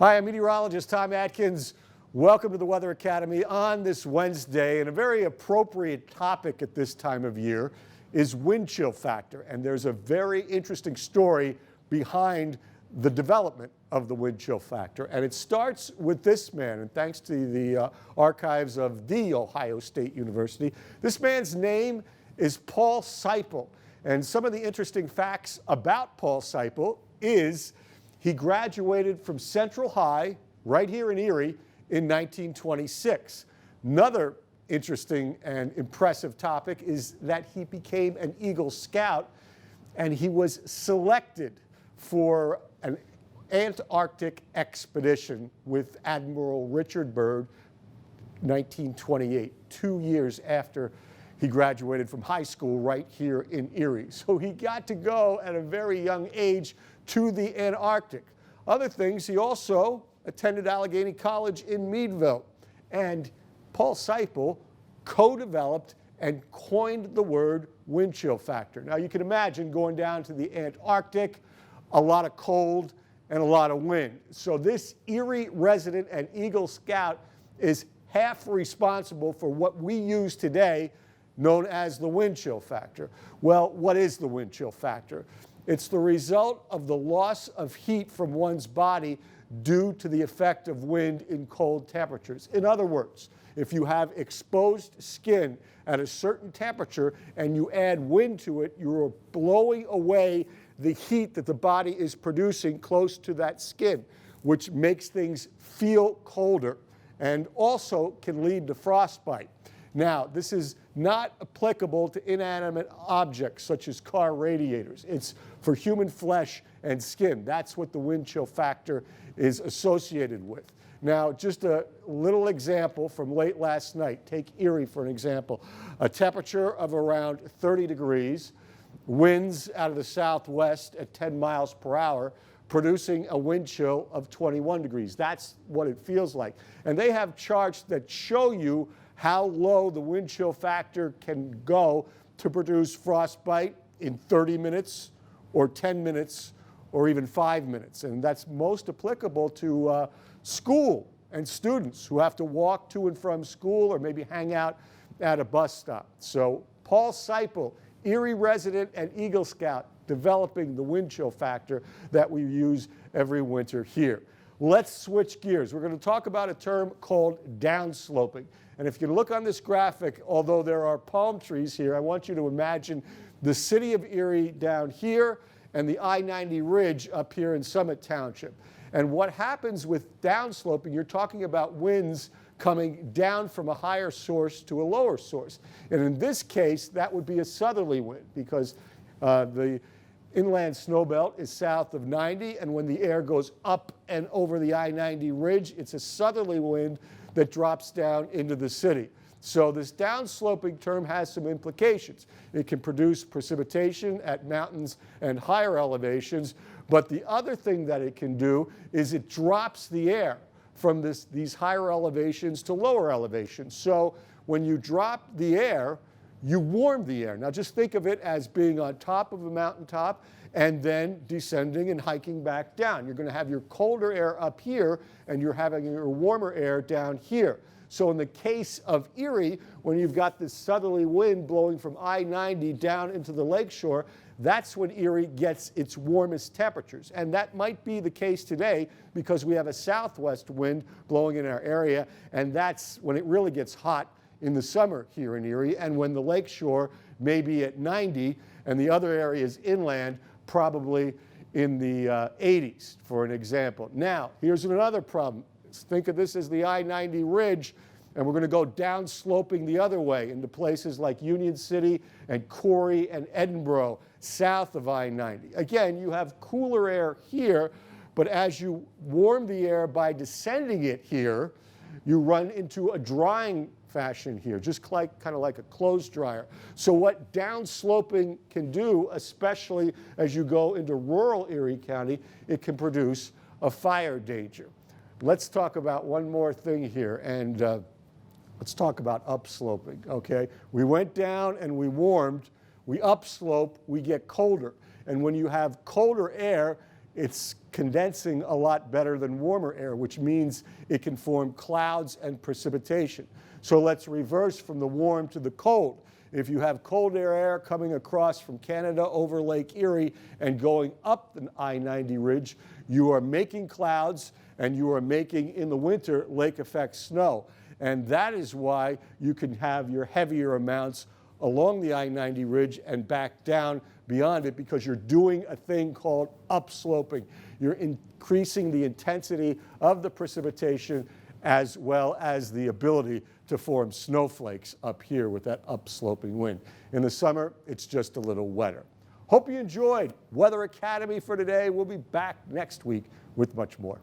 Hi, I'm meteorologist Tom Atkins. Welcome to the Weather Academy on this Wednesday. And a very appropriate topic at this time of year is wind chill factor. And there's a very interesting story behind the development of the wind chill factor. And it starts with this man, and thanks to the archives of The Ohio State University. This man's name is Paul Seipel. And some of the interesting facts about Paul Seipel is he graduated from Central High right here in Erie in 1926. Another interesting and impressive topic is that he became an Eagle Scout and he was selected for an Antarctic expedition with Admiral Richard Byrd, 1928, 2 years after he graduated from high school right here in Erie. So he got to go at a very young age to the Antarctic. Other things, he also attended Allegheny College in Meadville. And Paul Seipel co-developed and coined the word wind chill factor. Now you can imagine going down to the Antarctic, a lot of cold and a lot of wind. So this Erie resident and Eagle Scout is half responsible for what we use today known as the wind chill factor. Well, what is the wind chill factor? It's the result of the loss of heat from one's body due to the effect of wind in cold temperatures. In other words, if you have exposed skin at a certain temperature and you add wind to it, you're blowing away the heat that the body is producing close to that skin, which makes things feel colder and also can lead to frostbite. Now, this is not applicable to inanimate objects such as car radiators. It's for human flesh and skin. That's what the wind chill factor is associated with. Now, just a little example from late last night. Take Erie for an example. A temperature of around 30 degrees, winds out of the southwest at 10 miles per hour, producing a wind chill of 21 degrees. That's what it feels like. And they have charts that show you how low the wind chill factor can go to produce frostbite in 30 minutes or 10 minutes or even 5 minutes. And that's most applicable to school and students who have to walk to and from school or maybe hang out at a bus stop. So Paul Seipel, Erie resident and Eagle Scout, developing the wind chill factor that we use every winter here. Let's switch gears. We're going to talk about a term called downsloping. And if you look on this graphic, although there are palm trees here, I want you to imagine the city of Erie down here and the I-90 ridge up here in Summit Township. And what happens with downsloping, you're talking about winds coming down from a higher source to a lower source. And in this case, that would be a southerly wind because the inland snowbelt is south of 90, and when the air goes up and over the I-90 ridge, it's a southerly wind that drops down into the city. So this downsloping term has some implications. It can produce precipitation at mountains and higher elevations, but the other thing that it can do is it drops the air from these higher elevations to lower elevations. So when you drop the air, you warm the air. Now just think of it as being on top of a mountaintop and then descending and hiking back down. You're going to have your colder air up here and you're having your warmer air down here. So in the case of Erie, when you've got this southerly wind blowing from I-90 down into the lakeshore, that's when Erie gets its warmest temperatures. And that might be the case today because we have a southwest wind blowing in our area, and that's when it really gets hot in the summer here in Erie, and when the lakeshore may be at 90 and the other areas inland probably in the 80s, for an example. Now, here's another problem. Think of this as the I-90 ridge, and we're going to go down sloping the other way into places like Union City and Corry and Edinboro, south of I-90. Again, you have cooler air here, but as you warm the air by descending it here, you run into a drying fashion here, just kind of like a clothes dryer. So what downsloping can do, especially as you go into rural Erie County, it can produce a fire danger. Let's talk about one more thing here, and let's talk about upsloping, okay? We went down and we warmed. We upslope, we get colder. And when you have colder air, it's condensing a lot better than warmer air, which means it can form clouds and precipitation. So let's reverse from the warm to the cold. If you have cold air coming across from Canada over Lake Erie and going up the I-90 ridge, you are making clouds and you are making, in the winter, lake effect snow. And that is why you can have your heavier amounts along the I-90 ridge and back down beyond it, because you're doing a thing called upsloping. You're increasing the intensity of the precipitation as well as the ability to form snowflakes up here with that upsloping wind. In the summer, it's just a little wetter. Hope you enjoyed Weather Academy for today. We'll be back next week with much more.